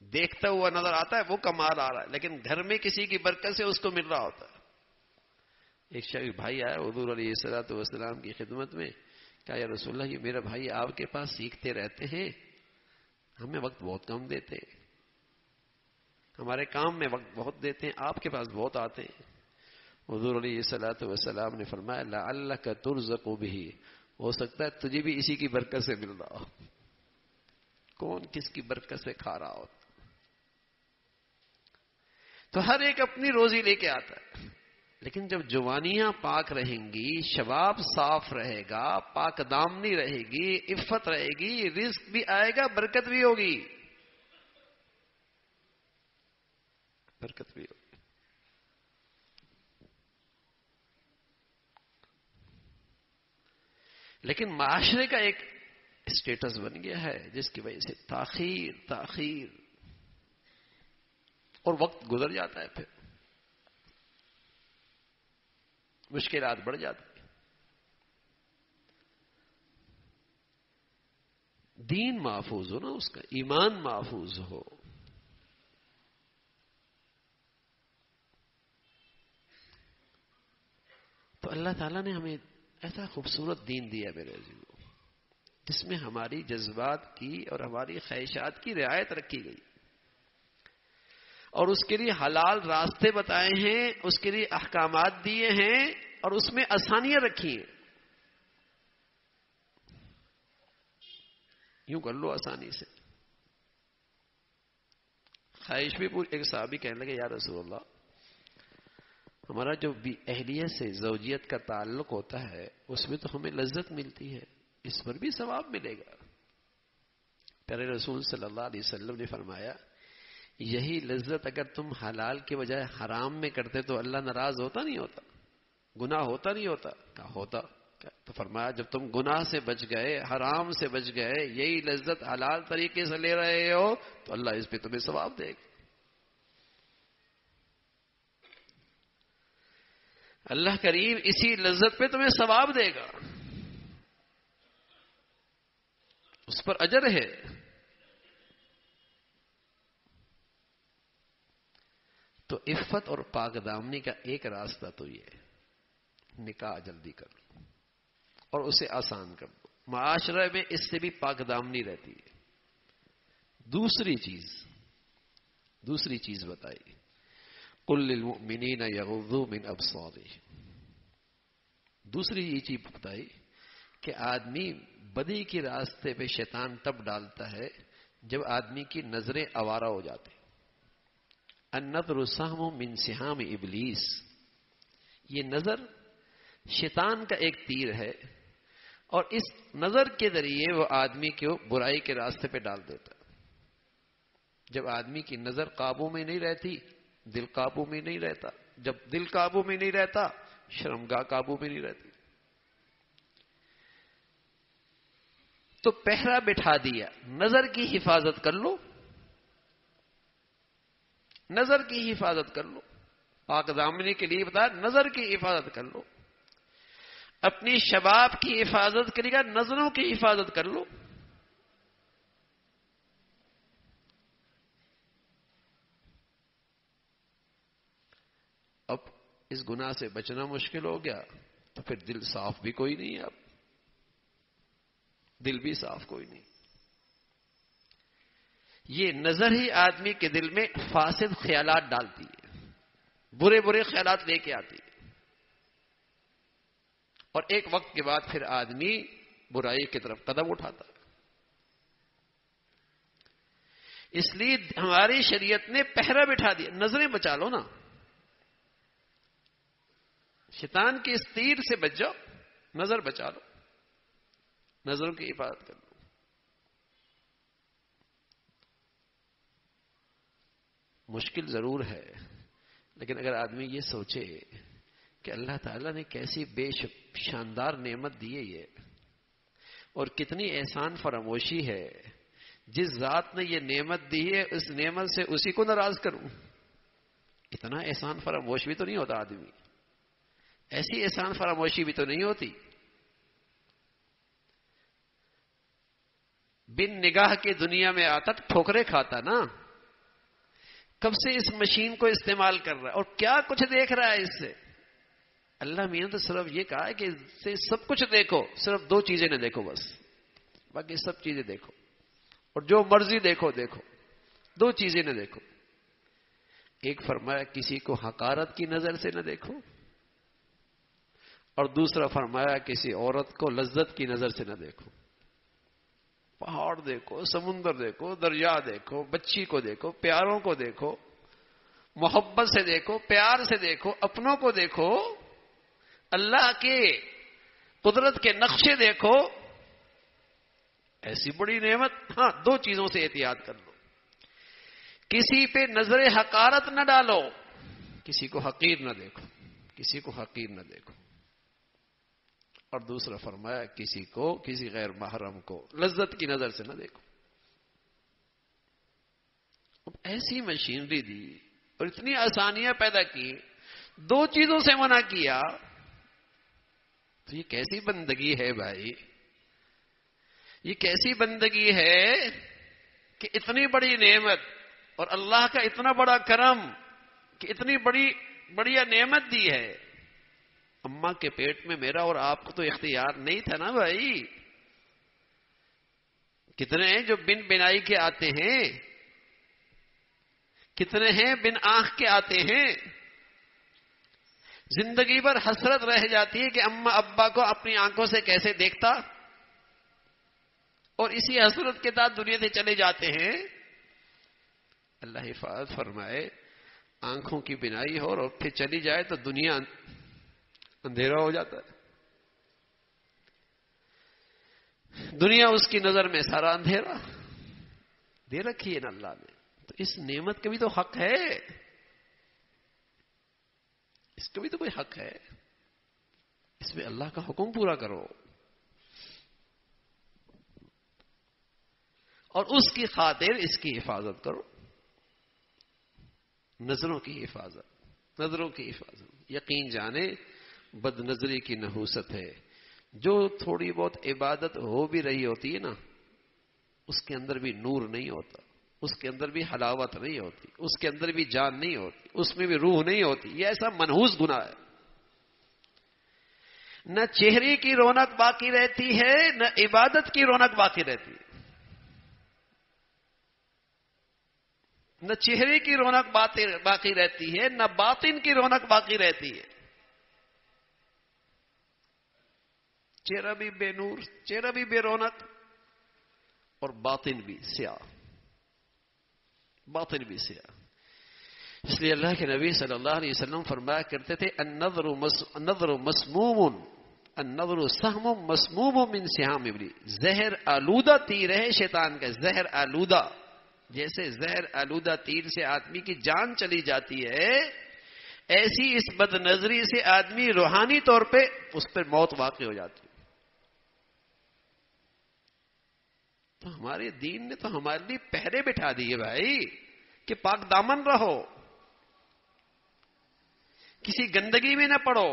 دیکھتا ہوا نظر آتا ہے وہ کمال آ رہا ہے، لیکن گھر میں کسی کی برکت سے اس کو مل رہا ہوتا ہے. ایک شخص بھائی آیا حضور علیہ الصلوۃ والسلام کی خدمت میں، کہا یا رسول اللہ، یہ میرا بھائی آپ کے پاس سیکھتے رہتے ہیں، ہمیں وقت بہت کم دیتے، ہمارے کام میں وقت بہت دیتے ہیں، آپ کے پاس بہت آتے ہیں. حضور علیہ الصلوۃ والسلام نے فرمایا لعلک ترزق بہ، ہو سکتا ہے تجھے بھی اسی کی برکت سے مل رہا ہو. کون کس کی برکت سے کھا رہا ہو. تو ہر ایک اپنی روزی لے کے آتا ہے، لیکن جب جوانیاں پاک رہیں گی، شباب صاف رہے گا، پاک دامنی رہے گی، عفت رہے گی، رزق بھی آئے گا، برکت بھی ہوگی، برکت بھی ہوگی۔ لیکن معاشرے کا ایک اسٹیٹس بن گیا ہے جس کی وجہ سے تاخیر اور وقت گزر جاتا ہے، پھر مشکلات بڑھ جاتی ہیں۔ دین محفوظ ہو نا، اس کا ایمان محفوظ ہو، تو اللہ تعالیٰ نے ہمیں ایسا خوبصورت دین دیا میرے عزیزو، جس میں ہماری جذبات کی اور ہماری خواہشات کی رعایت رکھی گئی، اور اس کے لیے حلال راستے بتائے ہیں، اس کے لیے احکامات دیے ہیں، اور اس میں آسانیاں رکھی ہیں۔ یوں کر لو آسانی سے، خواہش بھی پوری۔ ایک صحابی کہنے لگے یا رسول اللہ، ہمارا جو بھی اہلیت سے زوجیت کا تعلق ہوتا ہے اس میں تو ہمیں لذت ملتی ہے، اس پر بھی ثواب ملے گا۔ پیارے رسول صلی اللہ علیہ وسلم نے فرمایا، یہی لذت اگر تم حلال کے بجائے حرام میں کرتے تو اللہ ناراض ہوتا نہیں ہوتا، گناہ ہوتا نہیں ہوتا؟ کہا ہوتا۔ تو فرمایا جب تم گناہ سے بچ گئے، حرام سے بچ گئے، یہی لذت حلال طریقے سے لے رہے ہو تو اللہ اس پہ تمہیں ثواب دے گا۔ اللہ کریم اسی لذت پہ تمہیں ثواب دے گا، اس پر اجر ہے۔ تو عفت اور پاک دامنی کا ایک راستہ تو یہ ہے، نکاح جلدی کر لو اور اسے آسان کر دو، معاشرے میں اس سے بھی پاک دامنی رہتی ہے۔ دوسری چیز بتائی، قل للمؤمنین یغضوا من ابصارہم، دوسری یہ چیز بتائی کہ آدمی بدی کے راستے پہ شیطان تب ڈالتا ہے جب آدمی کی نظریں آوارہ ہو جاتی۔ النظر سہم من سہام ابلیس، یہ نظر شیطان کا ایک تیر ہے، اور اس نظر کے ذریعے وہ آدمی کو برائی کے راستے پہ ڈال دیتا۔ جب آدمی کی نظر قابو میں نہیں رہتی، دل قابو میں نہیں رہتا، جب دل قابو میں نہیں رہتا، شرمگاہ قابو میں نہیں رہتی۔ تو پہرا بٹھا دیا، نظر کی حفاظت کر لو، نظر کی حفاظت کر لو، پاک دامنی کے لیے بتا، نظر کی حفاظت کر لو، اپنی شباب کی حفاظت کرے گا، نظروں کی حفاظت کر لو۔ اب اس گناہ سے بچنا مشکل ہو گیا تو پھر دل صاف بھی کوئی نہیں ہے، اب دل بھی صاف کوئی نہیں۔ یہ نظر ہی آدمی کے دل میں فاسد خیالات ڈالتی ہے، برے خیالات لے کے آتی ہے، اور ایک وقت کے بعد پھر آدمی برائی کی طرف قدم اٹھاتا ہے۔ اس لیے ہماری شریعت نے پہرا بٹھا دیا، نظریں بچا لو نا، شیطان کے اس تیر سے بچ جاؤ، نظر بچا لو، نظروں کی حفاظت کر لو۔ مشکل ضرور ہے، لیکن اگر آدمی یہ سوچے کہ اللہ تعالیٰ نے کیسی شاندار نعمت دی ہے یہ، اور کتنی احسان فراموشی ہے، جس ذات نے یہ نعمت دی ہے اس نعمت سے اسی کو ناراض کروں، اتنا احسان فراموش بھی تو نہیں ہوتا آدمی، ایسی احسان فراموشی بھی تو نہیں ہوتی۔ بن نگاہ کی دنیا میں آتا ٹھوکرے کھاتا نا، کب سے اس مشین کو استعمال کر رہا ہے اور کیا کچھ دیکھ رہا ہے اس سے۔ اللہ میاں تو صرف یہ کہا ہے کہ اس سے سب کچھ دیکھو، صرف دو چیزیں نہ دیکھو بس، باقی سب چیزیں دیکھو، اور جو مرضی دیکھو، دو چیزیں نہ دیکھو۔ ایک فرمایا کسی کو حقارت کی نظر سے نہ دیکھو، اور دوسرا فرمایا کسی عورت کو لذت کی نظر سے نہ دیکھو۔ پہاڑ دیکھو، سمندر دیکھو، دریا دیکھو، بچی کو دیکھو، پیاروں کو دیکھو، محبت سے دیکھو، پیار سے دیکھو، اپنوں کو دیکھو، اللہ کے قدرت کے نقشے دیکھو. ایسی بڑی نعمت. ہاں، دو چیزوں سے احتیاط کر لو. کسی پہ نظر حقارت نہ ڈالو، کسی کو حقیر نہ دیکھو، کسی کو حقیر نہ دیکھو. اور دوسرا فرمایا کسی غیر محرم کو لذت کی نظر سے نہ دیکھو. اب ایسی مشینری دی اور اتنی آسانیاں پیدا کی، دو چیزوں سے منع کیا، تو یہ کیسی بندگی ہے بھائی؟ یہ کیسی بندگی ہے کہ اتنی بڑی نعمت اور اللہ کا اتنا بڑا کرم کہ اتنی بڑی نعمت دی ہے. اماں کے پیٹ میں میرا اور آپ کو تو اختیار نہیں تھا نا بھائی. کتنے ہیں جو بن بنائی کے آتے ہیں، کتنے ہیں بن آنکھ کے آتے ہیں. زندگی بھر حسرت رہ جاتی ہے کہ اماں ابا کو اپنی آنکھوں سے کیسے دیکھتا، اور اسی حسرت کے ساتھ دنیا سے چلے جاتے ہیں. اللہ حفاظت فرمائے. آنکھوں کی بینائی ہو اور پھر چلی جائے تو دنیا اندھیرا ہو جاتا ہے. دنیا اس کی نظر میں سارا اندھیرا دے رکھی ہے نا اللہ نے. تو اس نعمت کا بھی تو حق ہے، اس کا بھی تو کوئی حق ہے. اس میں اللہ کا حکم پورا کرو اور اس کی خاطر اس کی حفاظت کرو. نظروں کی حفاظت، نظروں کی حفاظت. یقین جانے بد نظری کی نحوست ہے. جو تھوڑی بہت عبادت ہو بھی رہی ہوتی ہے نا، اس کے اندر بھی نور نہیں ہوتا، اس کے اندر بھی حلاوت نہیں ہوتی، اس کے اندر بھی جان نہیں ہوتی، اس میں بھی روح نہیں ہوتی. یہ ایسا منحوس گناہ ہے. نہ چہرے کی رونق باقی رہتی ہے، نہ عبادت کی رونق باقی رہتی ہے. نہ چہرے کی رونق باقی رہتی ہے، نہ باطن کی رونق باقی رہتی ہے. چہرہ بھی بے نور، چہرہ بھی بے رونق، اور باطن بھی سیاہ، باطن بھی سیاہ. اس لیے اللہ کے نبی صلی اللہ علیہ وسلم فرمایا کرتے تھے النظر مسموم، النظر سہم مسموم من سہام ابلیس. زہر آلودہ تیر ہے شیطان کا، زہر آلودہ. جیسے زہر آلودہ تیر سے آدمی کی جان چلی جاتی ہے، ایسی اس بد نظری سے آدمی روحانی طور پہ اس پر موت واقع ہو جاتی ہے. تو ہمارے دین نے تو ہمارے لیے پہرے بٹھا دیے بھائی کہ پاک دامن رہو، کسی گندگی میں نہ پڑو،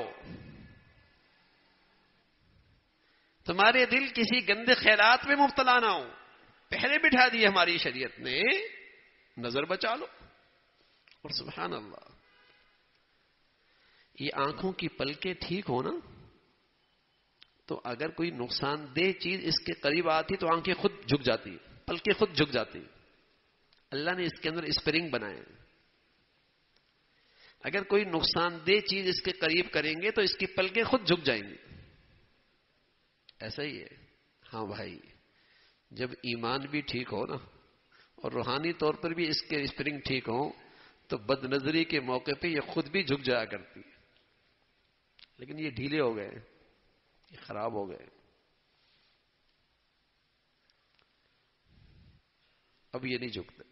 تمہارے دل کسی گندے خیالات میں مبتلا نہ ہو. پہرے بٹھا دیے ہماری شریعت نے. نظر بچا لو. اور سبحان اللہ، یہ آنکھوں کی پلکیں ٹھیک ہو نا، تو اگر کوئی نقصان دہ چیز اس کے قریب آتی تو آنکھیں خود جھک جاتی، پلکیں خود جھک جاتی. اللہ نے اس کے اندر اسپرنگ بنائے. اگر کوئی نقصان دہ چیز اس کے قریب کریں گے تو اس کی پلکیں خود جھک جائیں گی. ایسا ہی ہے. ہاں بھائی، جب ایمان بھی ٹھیک ہو نا اور روحانی طور پر بھی اس کے اسپرنگ ٹھیک ہو، تو بد نظری کے موقع پہ یہ خود بھی جھک جایا کرتی ہے. لیکن یہ ڈھیلے ہو گئے، یہ خراب ہو گئے. اب یہ نہیں جھکتے.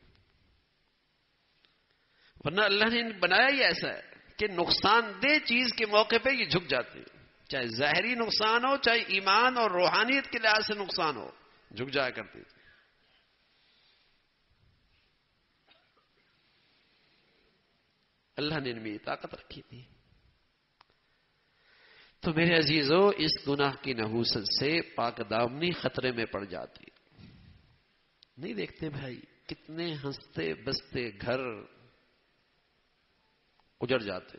ورنہ اللہ نے بنایا ہی ایسا ہے کہ نقصان دہ چیز کے موقع پہ یہ جھک جاتی ہے. چاہے ظاہری نقصان ہو، چاہے ایمان اور روحانیت کے لحاظ سے نقصان ہو، جھک جایا کرتی تھی. اللہ نے ان میں طاقت رکھی تھی. تو میرے عزیزو، اس گناہ کی نحوست سے پاک دامنی خطرے میں پڑ جاتی. نہیں دیکھتے بھائی کتنے ہنستے بستے گھر اجڑ جاتے.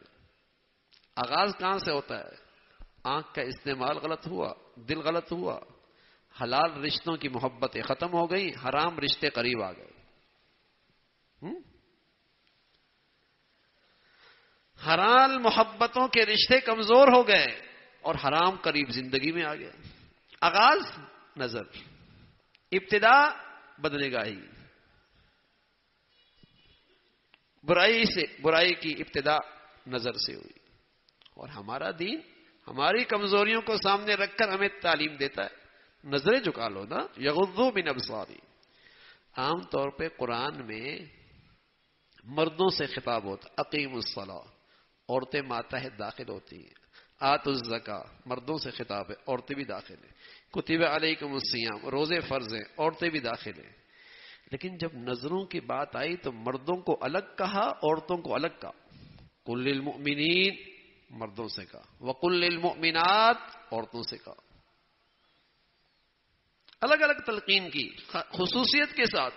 آغاز کہاں سے ہوتا ہے؟ آنکھ کا استعمال غلط ہوا، دل غلط ہوا، حلال رشتوں کی محبتیں ختم ہو گئی، حرام رشتے قریب آ گئے. حلال محبتوں کے رشتے کمزور ہو گئے اور حرام قریب زندگی میں آ گیا. آغاز نظر، ابتدا بدنگاہی، برائی کی ابتدا نظر سے ہوئی. اور ہمارا دین ہماری کمزوریوں کو سامنے رکھ کر ہمیں تعلیم دیتا ہے. نظریں جھکا لو نا. یغضوا من ابصارہم. عام طور پہ قرآن میں مردوں سے خطاب ہوتا. اقیموا الصلاۃ. عورتیں ماتحت داخل ہوتی ہیں. آتوا الزکاۃ. مردوں سے خطاب ہے، عورتیں بھی داخل ہیں. کتب علیکم الصیام. روزے فرض ہیں، عورتیں بھی داخل ہیں. لیکن جب نظروں کی بات آئی تو مردوں کو الگ کہا، عورتوں کو الگ کہا. قل للمؤمنین مردوں سے کہا، وقل للمؤمنات عورتوں سے کہا. الگ الگ تلقین کی خصوصیت کے ساتھ.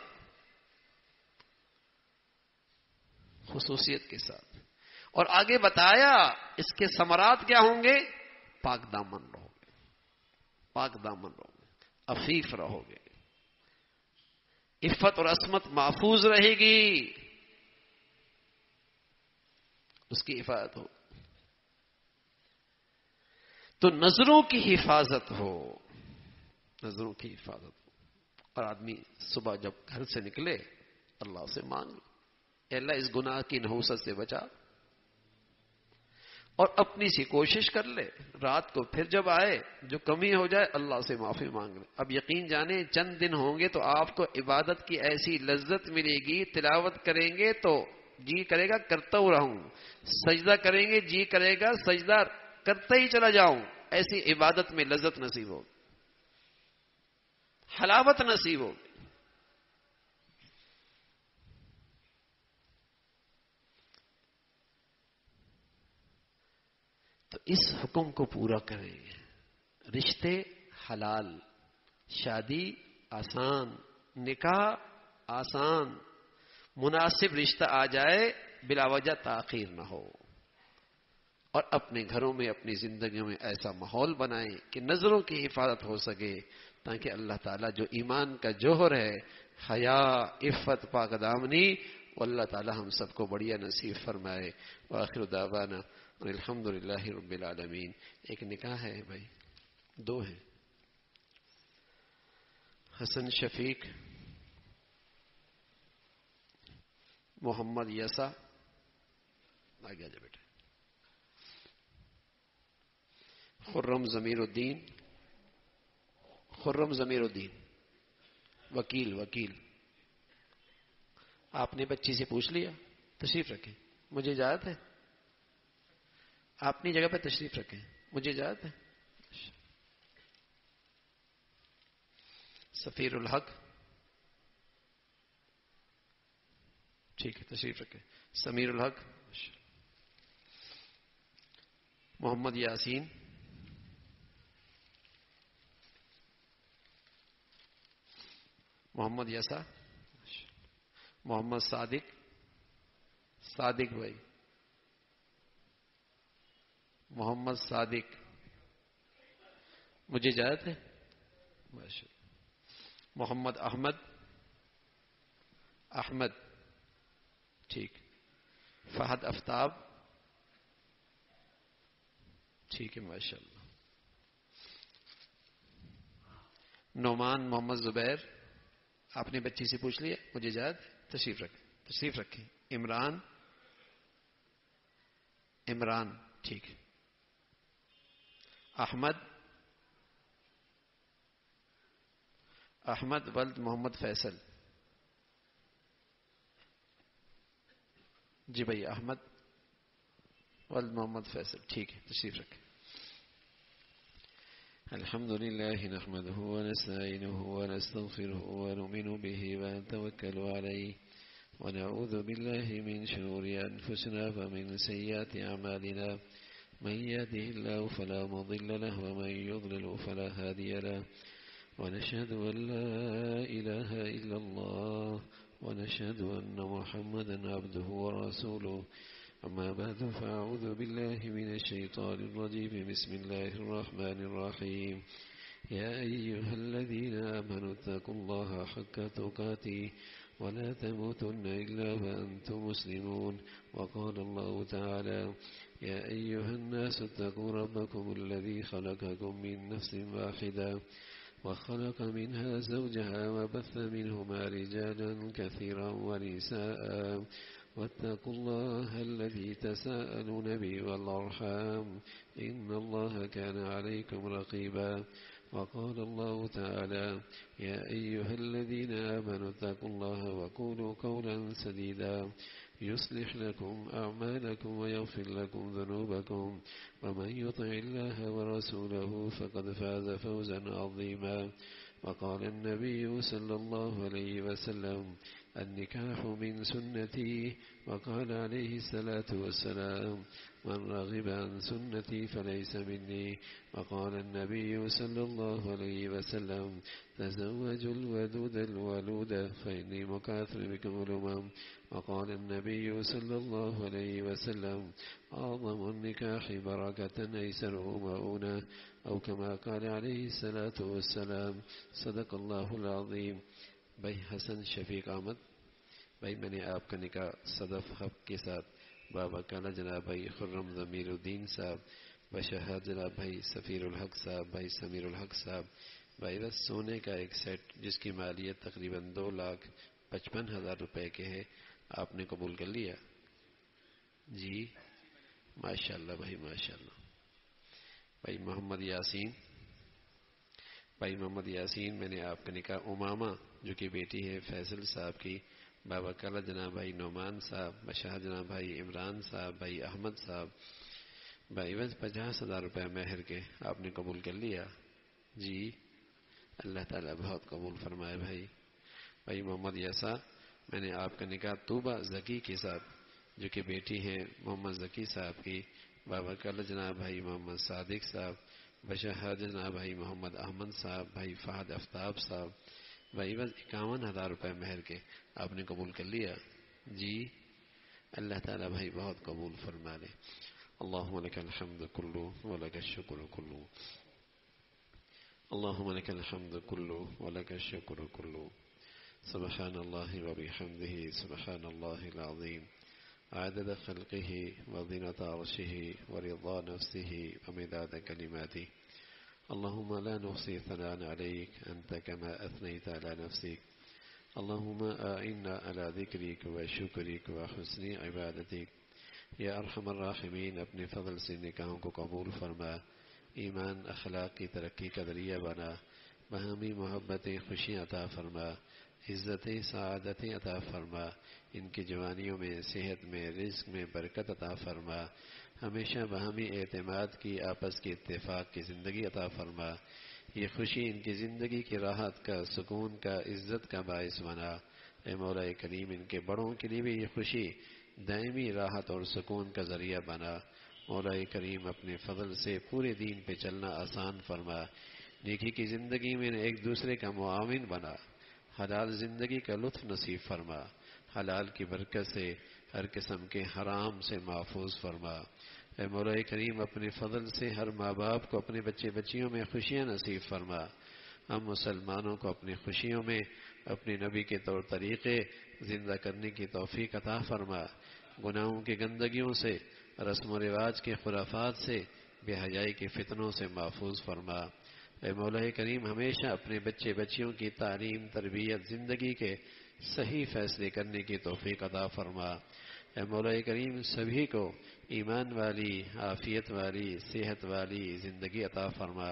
خصوصیت کے ساتھ. اور آگے بتایا اس کے ثمرات کیا ہوں گے. پاک دامن رہو گے، پاک دامن رہو گے، عفیف رہو گے، عفت اور عصمت محفوظ رہے گی، اس کی حفاظت ہو. تو نظروں کی حفاظت ہو، نظروں کی حفاظت ہو. اور آدمی صبح جب گھر سے نکلے اللہ سے مانگ، اے اللہ اس گناہ کی نحوست سے بچا. اور اپنی سی کوشش کر لے. رات کو پھر جب آئے جو کمی ہو جائے اللہ سے معافی مانگ لے. اب یقین جانے چند دن ہوں گے تو آپ کو عبادت کی ایسی لذت ملے گی. تلاوت کریں گے تو جی کرے گا کرتا ہوں رہوں، سجدہ کریں گے جی کرے گا سجدہ کرتا ہی چلا جاؤں. ایسی عبادت میں لذت نصیب ہو، حلاوت نصیب ہو. تو اس حکم کو پورا کریں. رشتے حلال، شادی آسان، نکاح آسان، مناسب رشتہ آ جائے بلا وجہ تاخیر نہ ہو. اور اپنے گھروں میں اپنی زندگیوں میں ایسا ماحول بنائیں کہ نظروں کی حفاظت ہو سکے، تاکہ اللہ تعالیٰ جو ایمان کا جوہر ہے، حیا، عفت، پاک دامنی، وہ اللہ تعالیٰ ہم سب کو بڑھیا نصیب فرمائے. وآخر دعوانا الحمد للہ رب العالمین. ایک نکاح ہے بھائی، دو ہیں. حسن شفیق محمد یسا. آگے آجا بیٹا. خرم ضمیر الدین. خرم ضمیر الدین وکیل. آپ نے بچی سے پوچھ لیا؟ تشریف رکھیں، مجھے اجازت ہے. آپ اپنی جگہ پہ تشریف رکھیں، مجھے اجازت ہے. سفیر الحق، ٹھیک ہے تشریف رکھیں. سمیر الحق. محمد یاسین. محمد یسا. محمد صادق بھائی. محمد صادق، مجھے اجازت ہے. محمد احمد ٹھیک. فہد آفتاب ٹھیک ہے ماشاء اللہ. نعمان محمد زبیر. آپ نے بچی سے پوچھ لیا؟ مجھے اجازت. تشریف رکھیں. عمران ٹھیک. احمد ولد محمد فیصل. جی بھائی احمد ولد محمد فیصل ٹھیک ہے تشریف رکھیں. الحمد لله نحمده ونستعينه ونستغفره ونؤمن به ونتوكل عليه ونعوذ بالله من شرور أنفسنا ومن سيئات أعمالنا من يهده الله فلا مضل له ومن يضلل فلا هادي له ونشهد أن لا إله إلا الله ونشهد أن محمدا عبده ورسوله. أما بعد فأعوذ بالله من الشيطان الرجيم. بسم الله الرحمن الرحيم. يا أيها الذين آمنوا اتقوا الله حق تقاته ولا تموتن إلا وأنتم مسلمون. وقال الله تعالى يا أيها الناس اتقوا ربكم الذي خلقكم من نفس واحدة وخلق منها زوجها وبث منهما رجالا كثيرا ونساء واتقوا الله الذي تساءلون به والأرحام إن الله كان عليكم رقيبا. وقال الله تعالى يا أيها الذين آمنوا اتقوا الله وقولوا قولا سديدا يصلح لكم أعمالكم ويغفر لكم ذنوبكم ومن يطع الله ورسوله فقد فاز فوزا عظيما. وقال النبي صلى الله عليه وسلم النكاح من سنتي. وقال عليه الصلاة والسلام من رغب عن سنتي فليس مني. وقال النبي صلى الله عليه وسلم تزوجوا الودود الولود فإني مكاثر بكم الأمم. وقال النبي صلى الله عليه وسلم أعظم النكاح بركة أيسره مؤونة أو كما قال عليه الصلاة والسلام. صدق اللہ العظیم. بھائی حسن شفیق احمد بھائی، میں نے آپ کا نکاح صدف حق کے ساتھ بابا کالا جناب بھائی خرم ضمیر الدین صاحب، بشہاد جناب بھائی سفیر الحق صاحب، بھائی سمیر الحق صاحب، بھائی بس سونے کا ایک سیٹ جس کی مالیت تقریباً 2,55,000 روپے کے ہے، آپ نے قبول کر لیا؟ جی ماشاءاللہ بھائی ماشاءاللہ. بھائی محمد یاسین، بھائی محمد یاسین، میں نے آپ کا نکاح امامہ جو کہ بیٹی ہے فیصل صاحب کی، بابا کالا جناب بھائی نعمان صاحب، بشاہ جناب بھائی عمران صاحب، بھائی احمد صاحب، بھائی بس 50,000 روپے مہر کے آپ نے قبول کر لیا؟ جی اللہ تعالیٰ بہت قبول فرمائے بھائی. بھائی محمد یسا، میں نے آپ کا نکاح طوبہ ذکی کے ساتھ جو کہ بیٹی ہیں محمد ذکی صاحب کی، بابا کالا جناب بھائی محمد صادق صاحب، بشہاد جناب بھائی محمد احمد صاحب، بھائی فہد آفتاب صاحب، بھائی بس 51,000 روپے مہر کے آپ نے قبول کر لیا؟ جی اللہ تعالیٰ بھائی بہت قبول فرما لے. اللہم لک الحمد کلو ولک الشکر کلو، اللہم لک الحمد کلو ولک الشکر کلو، سبحان اللہ وبحمدہ سبحان اللہ العظیم، عدد خلقه وزنة عرشه ورضا نفسه ومداد كلماته. اللهم لا نحصي ثناء عليك أنت كما أثنيت على نفسك. اللهم أعنا على ذكرك وشكرك وحسن عبادتك. یا ارحم الراحمین اپنے فضل سے نکاحوں کو قبول فرما، ایمان اخلاق کی ترقی کا ذریعہ بنا، باہمی محبتیں خوشیاں عطا فرما، عزتیں سعادتیں عطا فرما، ان کی جوانیوں میں صحت میں رزق میں برکت عطا فرما، ہمیشہ باہمی اعتماد کی آپس کے اتفاق کی زندگی عطا فرما. یہ خوشی ان کی زندگی کی راحت کا سکون کا عزت کا باعث بنا. اے مولا کریم ان کے بڑوں کے لیے بھی یہ خوشی دائمی راحت اور سکون کا ذریعہ بنا. مولا کریم اپنے فضل سے پورے دین پہ چلنا آسان فرما، نیکی کی زندگی میں ایک دوسرے کا معاون بنا، حلال زندگی کا لطف نصیب فرما، حلال کی برکت سے ہر قسم کے حرام سے محفوظ فرما. اے مولا کریم اپنے فضل سے ہر ماں باپ کو اپنے بچے بچیوں میں خوشیاں نصیب فرما. ہم مسلمانوں کو اپنی خوشیوں میں اپنے نبی کے طور طریقے زندہ کرنے کی توفیق عطا فرما. گناہوں کی گندگیوں سے، رسم و رواج کے خرافات سے، بے حیائی کے فتنوں سے محفوظ فرما. اے مولا کریم ہمیشہ اپنے بچے بچیوں کی تعلیم تربیت زندگی کے صحیح فیصلے کرنے کی توفیق عطا فرما. اے مولا کریم سبھی کو ایمان والی عافیت والی صحت والی زندگی عطا فرما.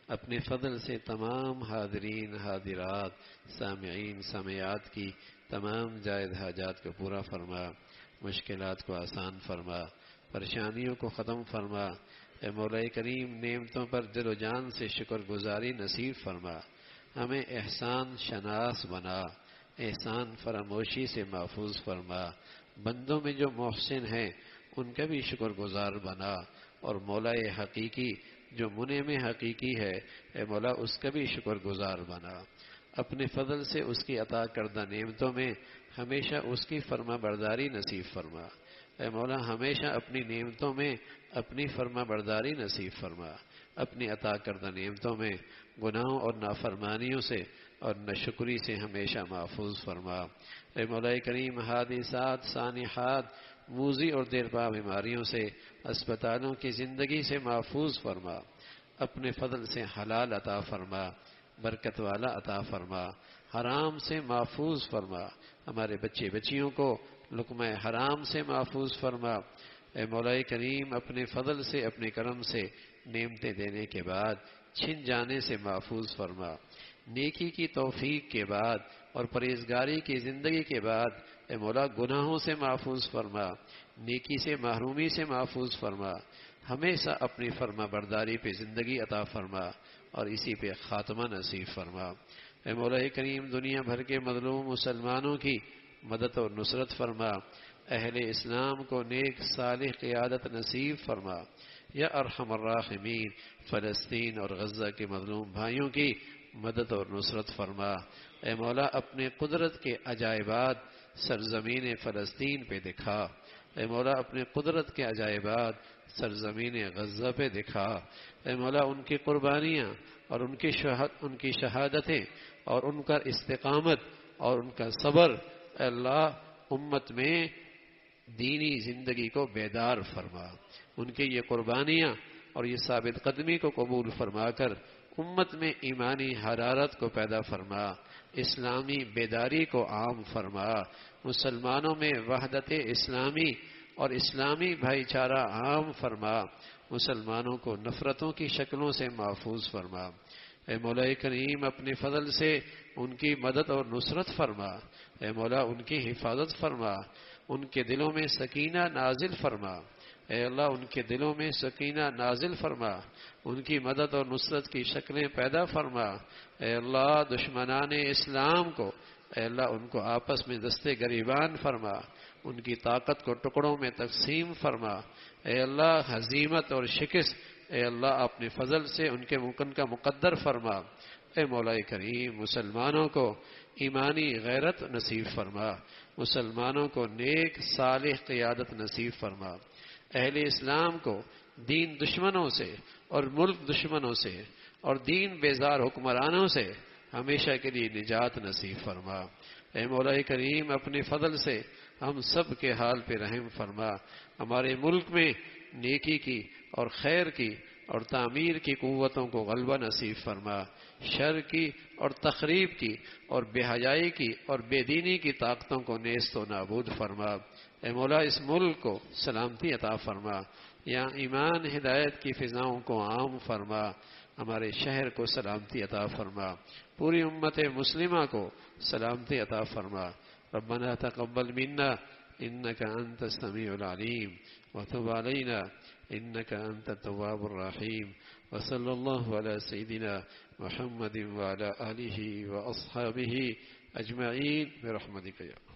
اپنے فضل سے تمام حاضرین حاضرات سامعین سامعات کی تمام جائز حاجات کو پورا فرما، مشکلات کو آسان فرما، پریشانیوں کو ختم فرما. اے مولا کریم نعمتوں پر دل و جان سے شکر گزاری نصیب فرما. ہمیں احسان شناس بنا، احسان فراموشی سے محفوظ فرما. بندوں میں جو محسن ہیں ان کا بھی شکر گزار بنا، اور مولا حقیقی جو منعم حقیقی ہے اے مولا اس کا بھی شکر گزار بنا. اپنے فضل سے اس کی عطا کردہ نعمتوں میں ہمیشہ اس کی فرما برداری نصیب فرما. اے مولا ہمیشہ اپنی نعمتوں میں اپنی فرما برداری نصیب فرما. اپنی عطا کردہ نعمتوں میں گناہوں اور نافرمانیوں سے اور ناشکری سے ہمیشہ محفوظ فرما. اے مولا کریم حادثات سانحات موذی اور دیرپا بیماریوں سے اسپتالوں کی زندگی سے محفوظ فرما. اپنے فضل سے حلال عطا فرما، برکت والا عطا فرما. حرام سے محفوظ فرما، ہمارے بچے بچیوں کو لقمہ حرام سے محفوظ فرما۔ اے مولا کریم اپنے فضل سے اپنے کرم سے نعمتیں دینے کے بعد چھن جانے سے محفوظ فرما، نیکی کی توفیق کے بعد اور پرہیزگاری کی زندگی کے بعد اے مولا گناہوں سے محفوظ فرما، نیکی سے محرومی سے محفوظ فرما، ہمیشہ اپنی فرما برداری پہ زندگی عطا فرما اور اسی پہ خاتمہ نصیب فرما۔ اے مولا کریم دنیا بھر کے مظلوم مسلمانوں کی مدد اور نصرت فرما، اہل اسلام کو نیک صالح قیادت نصیب فرما۔ یا ارحم الراحمین فلسطین اور غزہ کے مظلوم بھائیوں کی مدد اور نصرت فرما۔ اے مولا اپنے قدرت کے عجائبات سرزمین فلسطین پہ دکھا، اے مولا اپنے قدرت کے عجائبات سرزمین غزہ پہ دکھا۔ اے مولا ان کی قربانیاں اور ان کی شہادتیں اور ان کا استقامت اور ان کا صبر اے اللہ امت میں دینی زندگی کو بیدار فرما، ان کی یہ قربانیاں اور یہ ثابت قدمی کو قبول فرما کر امت میں ایمانی حرارت کو پیدا فرما، اسلامی بیداری کو عام فرما، مسلمانوں میں وحدت اسلامی اور اسلامی بھائی چارہ عام فرما، مسلمانوں کو نفرتوں کی شکلوں سے محفوظ فرما۔ اے مولا کریم اپنے فضل سے ان کی مدد اور نصرت فرما، اے مولا ان کی حفاظت فرما، ان کے دلوں میں سکینہ نازل فرما، اے اللہ ان کے دلوں میں سکینہ نازل فرما، ان کی مدد اور نصرت کی شکلیں پیدا فرما۔ اے اللہ دشمنان اسلام کو اے اللہ ان کو آپس میں دستے گریبان فرما، ان کی طاقت کو ٹکڑوں میں تقسیم فرما۔ اے اللہ ہزیمت اور شکست اے اللہ اپنے فضل سے ان کے ممکن کا مقدر فرما۔ اے مولا کریم مسلمانوں کو ایمانی غیرت نصیب فرما، مسلمانوں کو نیک صالح قیادت نصیب فرما، اہل اسلام کو دین دشمنوں سے اور ملک دشمنوں سے اور دین بیزار حکمرانوں سے ہمیشہ کے لیے نجات نصیب فرما۔ اے مولا کریم اپنے فضل سے ہم سب کے حال پہ رحم فرما، ہمارے ملک میں نیکی کی اور خیر کی اور تعمیر کی قوتوں کو غلبہ نصیب فرما، شر کی اور تخریب کی اور بے حیائی کی اور بے دینی کی طاقتوں کو نیست و نابود فرما۔ اے مولا اس ملک کو سلامتی عطا فرما، یہاں ایمان ہدایت کی فضاؤں کو عام فرما، ہمارے شہر کو سلامتی عطا فرما، پوری امت مسلمہ کو سلامتی عطا فرما۔ ربنا تقبل منا انك انت السميع العليم وتب علينا انك انت التواب الرحيم وصلى الله على سيدنا محمد وعلى آله واصحابه اجمعين برحمتك يا